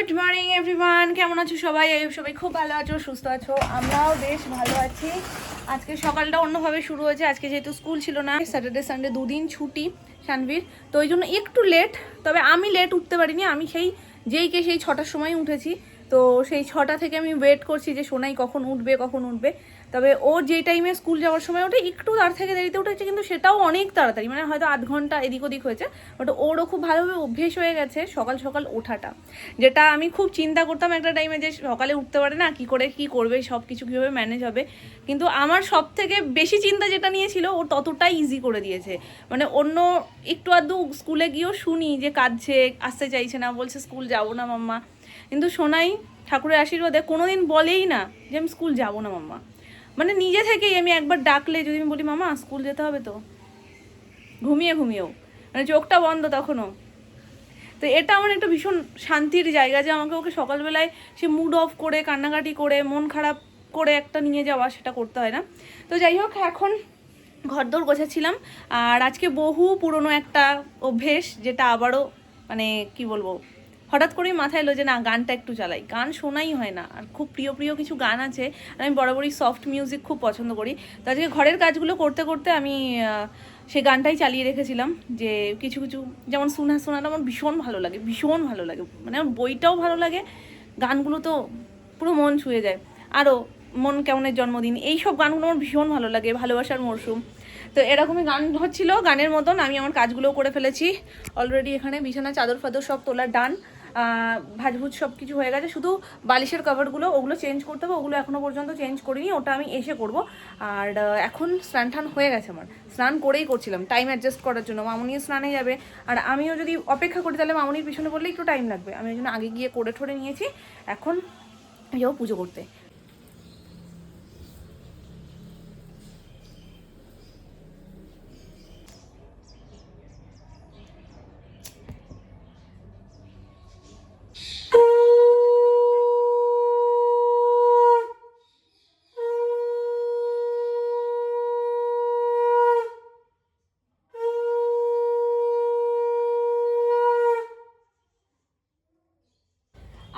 Good morning everyone, কেমন আছো সবাই? সবাই খুব ভালো আছো, সুস্থ আছো, আমরাও বেশ ভালো আছি। আজকে সকালটা অন্যভাবে শুরু হয়েছে। আজকে যেহেতু স্কুল ছিল না, স্যাটারডে সানডে দুদিন ছুটি শানভীর, তো ওই জন্য একটু লেট। তবে আমি লেট উঠতে পারিনি, আমি সেই 6টার সময় উঠেছি। তো সেই 6টা থেকে আমি ওয়েট করছি যে সোনাই কখন উঠবে। তবে ও যেই টাইমে স্কুল যাওয়ার সময় ওঠে, একটু তার থেকে দেরিতে উঠেছে, কিন্তু সেটাও অনেক তাড়াতাড়ি, মানে হয়তো আধ ঘন্টা এদিক ওদিক হয়েছে। বাট ওরও খুব ভালোভাবে অভ্যেস হয়ে গেছে সকাল সকাল ওঠাটা, যেটা আমি খুব চিন্তা করতাম একটা টাইমে যে সকালে উঠতে পারে না, কি করবে, সব কিছু কীভাবে ম্যানেজ হবে। কিন্তু আমার সব থেকে বেশি চিন্তা যেটা নিয়েছিল, ও ততটাই ইজি করে দিয়েছে। মানে অন্য একটু আধটু স্কুলে গিয়েও শুনি যে কাঁদছে, আসতে চাইছে না, বলছে স্কুল যাবো না মাম্মা, কিন্তু সোনাই ঠাকুরের আশীর্বাদে কোনোদিন বলেই না যে আমি স্কুল যাবো না মাম্মা। মানে নিজে থেকেই আমি একবার ডাকলে যদি আমি বলি মামা স্কুল যেতে হবে, তো ঘুমিয়েও মানে চোখটা বন্ধ তখনও। তো এটা আমার একটা ভীষণ শান্তির জায়গা যে আমাকে ওকে সকালবেলায় সে মুড অফ করে, কান্নাকাটি করে, মন খারাপ করে একটা নিয়ে যাওয়া, সেটা করতে হয় না। তো যাই হোক, এখন ঘরদোর গোছাচ্ছিলাম। আর আজকে বহু পুরনো একটা অভ্যেস, যেটা আবারও মানে কি বলবো, হঠাৎ করেই মাথায় এলো যে না, গানটা একটু চালাই। গান শোনাই হয় না, আর খুব প্রিয় কিছু গান আছে। আর আমি বরাবরই সফট মিউজিক খুব পছন্দ করি। তো আজকে ঘরের কাজগুলো করতে করতে আমি সেই গানটাই চালিয়ে রেখেছিলাম। যে কিছু যেমন শোনাটা আমার ভীষণ ভালো লাগে। মানে আমার বইটাও ভালো লাগে, গানগুলো তো পুরো মন ছুঁয়ে যায়। আরও মন কেমনের জন্মদিন, এই সব গানগুলো আমার ভীষণ ভালো লাগে, ভালোবাসার মরশুম। তো এরকমই গান হচ্ছিল, গানের মতন আমি আমার কাজগুলোও করে ফেলেছি অলরেডি। এখানে বিছানা চাদর ফাদর সব তোলার ডান, ভাজভুজ সব কিছু হয়ে গেছে। শুধু বালিশের কভারগুলো, ওগুলো চেঞ্জ করতে হবে, ওগুলো এখনও পর্যন্ত চেঞ্জ করিনি, ওটা আমি এসে করব। আর এখন স্নান টান হয়ে গেছে আমার, স্নান করেই করছিলাম টাইম অ্যাডজাস্ট করার জন্য। মামুনিও স্নানে যাবে, আর আমিও যদি অপেক্ষা করি তাহলে মামুনির পিছনে বললে একটু টাইম লাগবে। আমি ওই জন্য আগে গিয়ে করে ঠরে নিয়েছি, এখন যাবো পুজো করতে।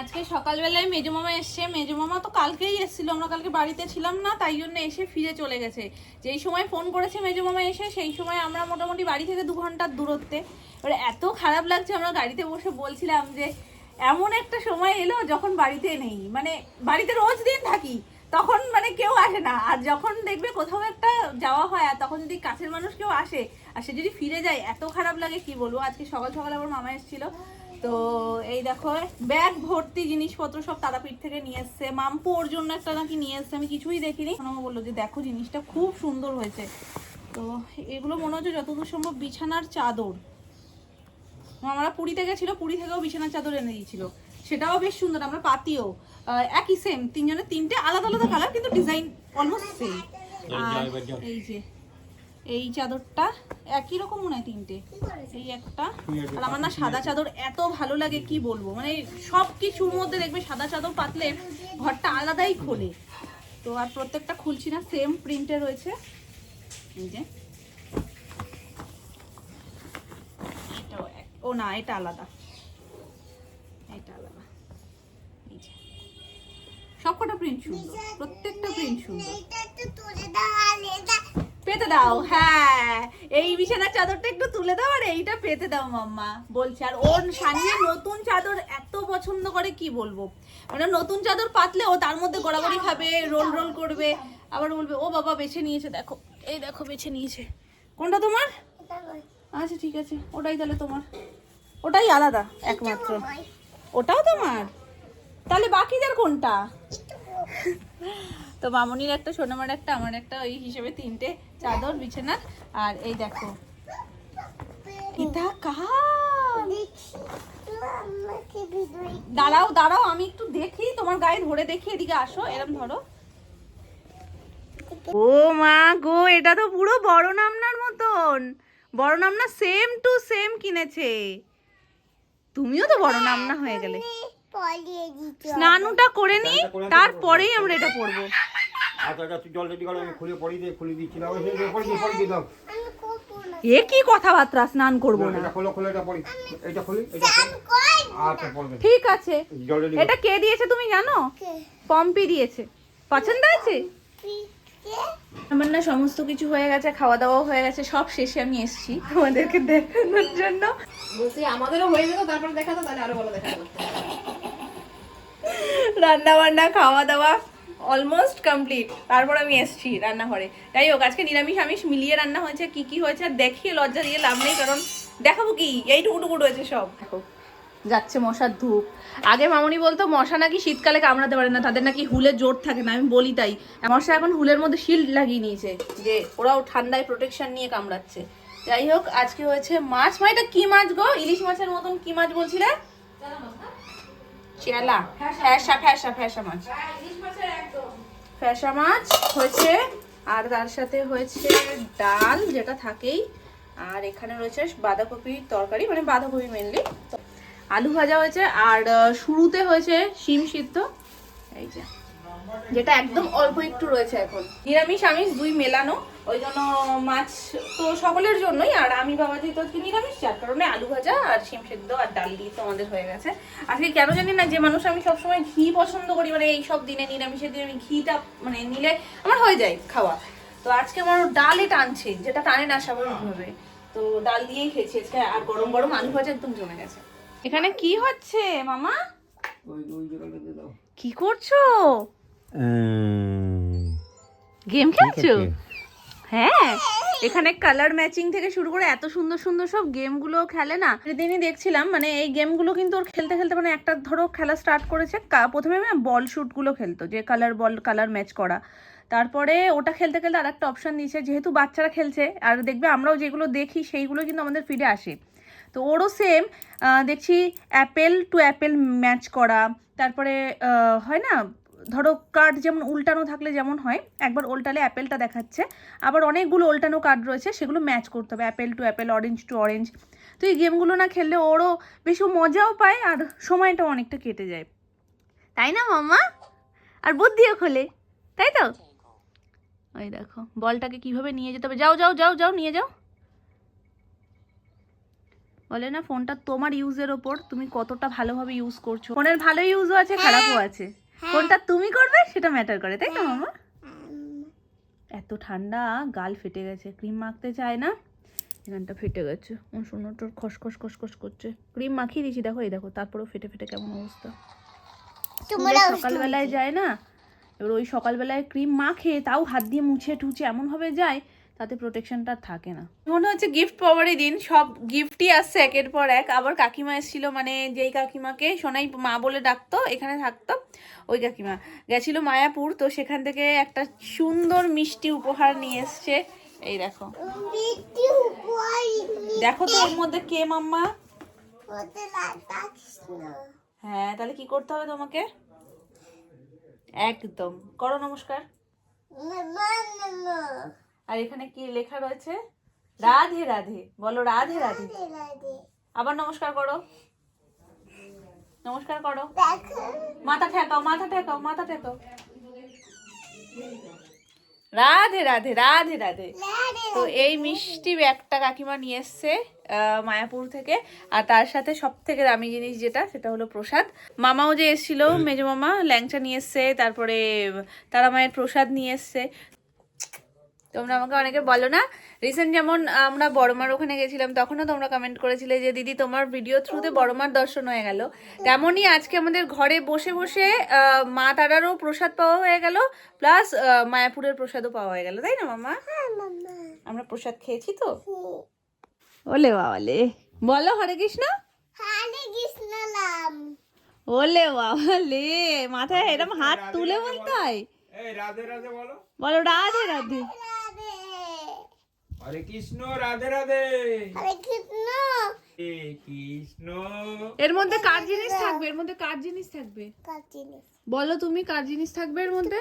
আজকে সকালবেলায় মেজো মামা এসছে। মেজো মামা তো কালকেই এসেছিল, আমরা কালকে বাড়িতে ছিলাম না, তাই জন্য এসে ফিরে চলে গেছে। যেই সময় ফোন করেছে মেজো মামা এসে, সেই সময় আমরা মোটামুটি বাড়ি থেকে 2 ঘন্টার দূরত্বে। এবার এত খারাপ লাগছে, আমরা গাড়িতে বসে বলছিলাম যে এমন একটা সময় এলো যখন বাড়িতে নেই। মানে বাড়িতে রোজ দিন থাকি, তখন মানে কেউ আসে না, আর যখন দেখবে কোথাও একটা যাওয়া হয়, আর তখন যদি কাছের মানুষ কেউ আসে আর সে যদি ফিরে যায়, এত খারাপ লাগে কি বলবো। আজকে সকাল সকাল আবার মামা এসেছিল, তো এই দেখো ব্যাগ ভর্তি জিনিসপত্র সব তারাপীঠ থেকে নিয়ে এসছে। মাম্পু ওর জন্য একটা নাকি নিয়ে এসছে, আমি কিছুই দেখিনি। মামা বললো যে দেখো জিনিসটা খুব সুন্দর হয়েছে। তো এগুলো মনে হচ্ছে যতদূর সম্ভব বিছানার চাদর। আমরা পুরীতে গেছিল, পুরী থেকেও বিছানার চাদর এনে দিয়েছিল, সেটাও বেশ সুন্দর। আমরা পাতিও একই সেম, তিনজনের তিনটে আলাদা আলাদা কালার, কিন্তু ডিজাইন অলমোস্ট সেম। আর এই যে এই চাদরটা একই রকম মনে হয়, তিনটে, এই একটা। আর আমার না সাদা চাদর এত ভালো লাগে কি বলবো, মানে সব কিছুর মধ্যে দেখবে সাদা চাদর পাতলে ঘরটা আলাদাই খোলে। তো আর প্রত্যেকটা খুলছি না, সেম প্রিন্টে রয়েছে। এই যে এটাও ও না, এটা আলাদা, এটা আলাদা। এই যে সবকটা প্রিন্ট সুন্দর, প্রত্যেকটা প্রিন্ট সুন্দর। পেতে দাও, হ্যাঁ এই বিছানার চাদরটা একটু তুলে দাও, আর এইটা পেতে দাও মাম্মা বলছে। আর ওর সামনে নতুন চাদর এত পছন্দ করে কি বলবো, মানে নতুন চাদর পাতলে ও তার মধ্যে গড়াগড়ি খাবে, রোল করবে, আবার বলবে ও বাবা বেছে নিয়েছে, দেখো এই দেখো বেছে নিয়েছে। কোনটা তোমার? আচ্ছা ঠিক আছে, ওটাই তাহলে তোমার, ওটাই আলাদা একমাত্র। ওটাও তোমার, তাহলে বাকিদের কোনটা? তো মামনির একটা, সোনামার একটা, আমার একটা, ওই হিসেবে 3টে চাদর বিছানার। আর এই দেখো এটা দাঁড়াও আমি একটু দেখি, তোমার গায়ে ধরে দেখি, এদিকে আসো, এরম ধরো। ও মা গো, এটা তো পুরো বড় নামনার মতন। বড় নামনা সেম টু সেম কিনেছে। তুমিও তো বড় নামনা হয়ে গেলে। স্নানুটা করে নি, তারপরেই আমরা এটা পরবো। এ কি কথাবার্তা, স্নান করবো না? আচ্ছা পড়বে ঠিক আছে। জল রেডি এটা কে দিয়েছে তুমি জানো? পম্পি দিয়েছে। পছন্দ আছে? আমার না সমস্ত কিছু হয়ে গেছে, খাওয়া দাওয়াও হয়ে গেছে, সব শেষে আমি এসেছি তোমাদেরকে দেখানোর জন্য। বলছি আমাদেরও হয়ে যেত, তারপর দেখাতো, তাহলে আরো ভালো দেখাতো। রান্না বান্না খাওয়া দাওয়া অলমোস্ট কমপ্লিট, তারপর আমি এসেছি রান্নাঘরে। যাই হোক, আজকে নিরামিষ আমিষ মিলিয়ে রান্না হয়েছে। কি কি হয়েছে আর দেখিয়ে লজ্জা দিয়ে লাভ নেই, কারণ দেখাবো কি, এইটুকুটুকু রয়েছে সব। দেখো যাচ্ছে মশার ধূপ। আগে মামনি বলতো মশা নাকি শীতকালে কামড়াতে পারে না, তাদের নাকি হুলের জোর থাকে না। আমি বলি তাই, মশা এখন হুলের মধ্যে শিল্ড লাগিয়ে নিয়েছে, যে ওরাও ঠান্ডায় প্রোটেকশন নিয়ে কামড়াচ্ছে। যাই হোক, আজকে হয়েছে মাছ। মা এটা কি মাছ গো? ইলিশ মাছের মতন কি মাছ বলছিলে? চেলা, ফ্যাসা ফ্যাসা ফ্যাসা মাছ, ফ্যাসা মাছ হয়েছে। আর তার সাথে হয়েছে ডাল, যেটা থাকেই। আর এখানে রয়েছে বাঁধাকপির তরকারি, মানে বাঁধাকপি মেনলি, আলু ভাজা হয়েছে। আর শুরুতে হয়েছে শিম সিদ্ধ, এই যে, যেটা একদম অল্প একটু রয়েছে এখন। নিরামিষ আমিষ দুই মেলানো, ওই জন্য মাছ তো সকলের জন্যই। আর আমি বাবা যেহেতু আজকে নিরামিষ, যার কারণে আলু ভাজা আর শিম সিদ্ধ আর ডাল দিয়ে তো আমাদের হয়ে গেছে। আজকে কেন জানি না, যে মানুষ আমি সবসময় ঘি পছন্দ করি, মানে এই সব দিনে নিরামিষের দিনে আমি ঘিটা মানে নিলে আমার হয়ে যায় খাওয়া। তো আজকে আমার ডালে টানছে, যেটা টানে না স্বাভাবিকভাবে, তো ডাল দিয়েই খেয়েছি আজকে। আর গরম গরম আলু ভাজা একদম জমে গেছে। এখানে কি হচ্ছে মামা? কি করছো? গেম খেলছো? হ্যাঁ, এখানে কালার ম্যাচিং থেকে শুরু করে এত সুন্দর সুন্দর সব গেমগুলো খেলে না। সেদিনই দেখছিলাম, মানে এই গেমগুলো কিন্তু ওর খেলতে খেলতে, মানে একটা ধরো খেলা স্টার্ট করেছে, প্রথমে না বল শুটগুলো খেলতো, যে কালার বল কালার ম্যাচ করা। তারপরে ওটা খেলতে খেলতে আর একটা অপশান দিয়েছে, যেহেতু বাচ্চারা খেলছে আর দেখবে আমরাও যেগুলো দেখি সেইগুলো কিন্তু আমাদের ফিডে আসে। তো ওরও সেম দেখছি অ্যাপেল টু অ্যাপেল ম্যাচ করা। তারপরে হয় না, ধরো কার্ড যেমন উল্টানো থাকলে যেমন হয়, একবার উল্টালে অ্যাপেলটা দেখাচ্ছে, আবার অনেকগুলো উল্টানো কার্ড রয়েছে, সেগুলো ম্যাচ করতে হবে, apple to apple, orange to orange. তো এই গেমগুলো না খেললে ওরও বেশি মজাও পায় আর সময়টাও অনেকটা কেটে যায়, তাই না মাম্মা? আর বুদ্ধিও খোলে, তাই তো? ওই দেখো বলটাকে কিভাবে নিয়ে যেতে হবে। যাও যাও যাও যাও, নিয়ে যাও। বলে না, ফোনটা তোমার ইউজের ওপর, তুমি কতটা ভালোভাবে ইউজ করছো। ফোনের ভালো ইউজও আছে, খারাপও আছে, কোনটা তুমি করবে সেটা ম্যাটার করে, তাই না মামা? এত ঠান্ডা, গাল ফেটে গেছে, ক্রিম মাখতে চায় না, এখানটা ফেটে গেছে, শোনোটার খসখস খসখস করছে। ক্রিম মাখিয়ে দিয়েছি, দেখো এই দেখো, তারপরেও ফেটে ফেটে কেমন অবস্থা। সকালবেলায় যায় না, এবার ওই সকালবেলায় ক্রিম মাখে, তাও হাত দিয়ে মুছে টুছে এমনভাবে যায়, তাতে প্রোটেকশনটা থাকে না। মনে হচ্ছে গিফট পাওয়ারই দিন, সব গিফটই আসছে একের পর এক। আবার কাকিমা এসেছিল, মানে যেই কাকিমাকে সোনাই মা বলে ডাকতো, এখানে থাকতো, ওই কাকিমা গেছিল মায়াপুর, তো সেখান থেকে একটা সুন্দর মিষ্টি উপহার নিয়ে এসছে। এই দেখো, দেখো তো ওর মধ্যে কে মাম্মা? হ্যাঁ, তাহলে কি করতে হবে তোমাকে? একদম করো নমস্কার। আর এখানে কি লেখা রয়েছে? রাধে রাধে, বলো রাধে রাধে। আবার নমস্কার করো, নমস্কার করো, মাথা ঠেকাও, মাথা ঠেকাও, মাথা ঠেকাও। রাধে রাধে রাধে রাধে। তো এই মিষ্টি ব্যাগটা কাকিমা নিয়ে এসছে মায়াপুর থেকে। আর তার সাথে সব থেকে দামি জিনিস যেটা, সেটা হলো প্রসাদ। মামাও যে এসেছিল, মেজো মামা ল্যাংচা নিয়ে এসছে, তারপরে তারা মায়ের প্রসাদ নিয়ে এসছে। তোমরা আমাকে অনেকে বলো না, রিসেন্ট যেমন আমরা বড়মার ওখানে গেছিলাম, তখনও তোমরা কমেন্ট করেছিলে যে দিদি তোমার ভিডিও থ্রুতে বড়মার দর্শন হয়ে গেল। তেমনই আজকে আমাদের ঘরে বসে বসে মা তারারও প্রসাদ পাওয়া হয়ে গেল, প্লাস মায়াপুরের প্রসাদও পাওয়া হয়ে গেল, তাই না মামা? আমরা প্রসাদ খেয়েছি তো। ওলে বাবালে, বলো হরে কৃষ্ণ। হরে কৃষ্ণ নাম। ওলে বাবালে, মাথায় এরকম হাত তুলে বলতে হয়। এই রাধে রাধে বলো, বলো রাধে রাধে। হরে কৃষ্ণ, রাধে রাধে। হরে কৃষ্ণ। এ কৃষ্ণ। এর মধ্যে কার জিনিস থাকবে? এর মধ্যে কার জিনিস থাকবে? কার জিনিস বলো তুমি, কার জিনিস থাকবে এর মধ্যে?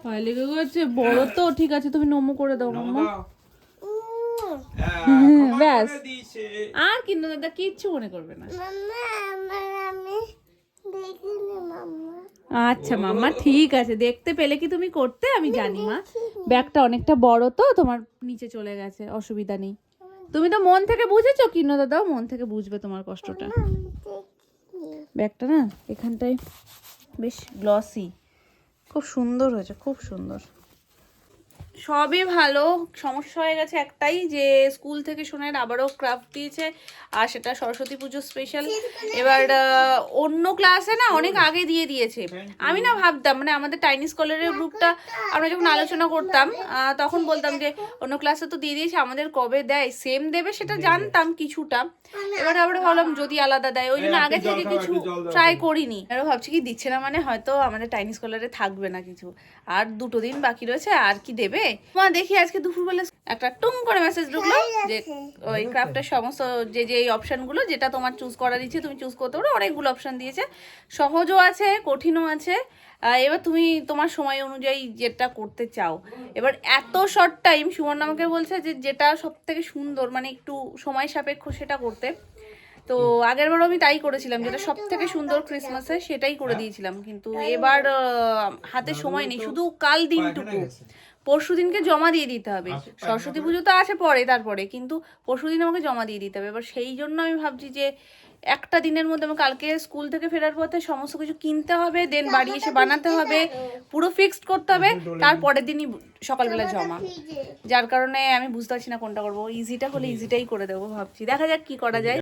পায়ে লেগে গেছে, বড় তো, ঠিক আছে তুমি নমো করে দাও মাম্মা। ব্যাস, আর কিন্তু দাদা কিচ্ছু মনে করবে না। আচ্ছা মাম্মা, ঠিক আছে, দেখতে পেলে কি তুমি করতে, আমি জানি মা। ব্যাগটা অনেকটা বড় তো, তোমার নিচে চলে গেছে, অসুবিধা নেই। তুমি তো মন থেকে বুঝেছো কিনো দাদাও মন থেকে বুঝবে তোমার কষ্টটা। ব্যাগটা না এখানটায় বেশ গ্লসি, খুব সুন্দর হয়েছে, খুব সুন্দর। সবই ভালো, সমস্যা হয়ে গেছে একটাই যে স্কুল থেকে সোনার আবারও ক্রাফট দিয়েছে, আর সেটা সরস্বতী পুজো স্পেশাল। এবার অন্য ক্লাসে না অনেক আগে দিয়ে দিয়েছে। আমি না ভাবতাম মানে আমাদের টাইনি স্কলারের গ্রুপটা আমরা যখন আলোচনা করতাম তখন বলতাম যে অন্য ক্লাসে তো দিয়ে দিয়েছে, আমাদের কবে দেয়, সেম দেবে সেটা জানতাম কিছুটা। এবার আমরা ভাবলাম যদি আলাদা দেয়, ওই জন্য আগে থেকে কিছু ট্রাই করিনি। এবার ভাবছি কি দিচ্ছে না মানে হয়তো আমাদের টাইনি স্কলারে থাকবে না কিছু। আর 2 দিন বাকি রয়েছে, আর কি দেবে। মা দেখি আজকে দুপুরবেলা একটা টুং করে মেসেজ ঢুকলো যে ওই ক্রাফটের সমস্ত যে অপশনগুলো যেটা তোমার চুজ করার ইচ্ছে তুমি চুজ করতে পারো। অনেকগুলো অপশন দিয়েছে, সহজও আছে কঠিনও আছে। এবার তুমি তোমার সময় অনুযায়ী যেটা করতে চাও। এবার এত শর্ট টাইম সুবর্ণ আমাকে বলছে যে যেটা সব থেকে সুন্দর মানে একটু সময় সাপেক্ষ সেটা করতে। তো আগেরবারও আমি তাই করেছিলাম, যেটা সব থেকে সুন্দর ক্রিসমাসে সেটাই করে দিয়েছিলাম। কিন্তু এবার হাতে সময় নেই, শুধু কাল দিনটুকু, পরশু দিনকে জমা দিয়ে দিতে হবে। সরস্বতী পুজো তো আছে পরে, তারপরে কিন্তু পরশু দিন আমাকে জমা দিয়ে দিতে হবে। এবার সেই জন্য আমি ভাবছি যে একটা দিনের মধ্যে আমি কালকে স্কুল থেকে ফেরার পথে সমস্ত কিছু কিনতে হবে, দেন বাড়ি এসে বানাতে হবে, পুরো ফিক্সড করতে হবে, তারপরের দিনই সকালবেলা জমা। যার কারণে আমি বুঝতে পারছি না কোনটা করবো। ইজিটা হলে ইজিটাই করে দেবো ভাবছি, দেখা যাক কি করা যায়।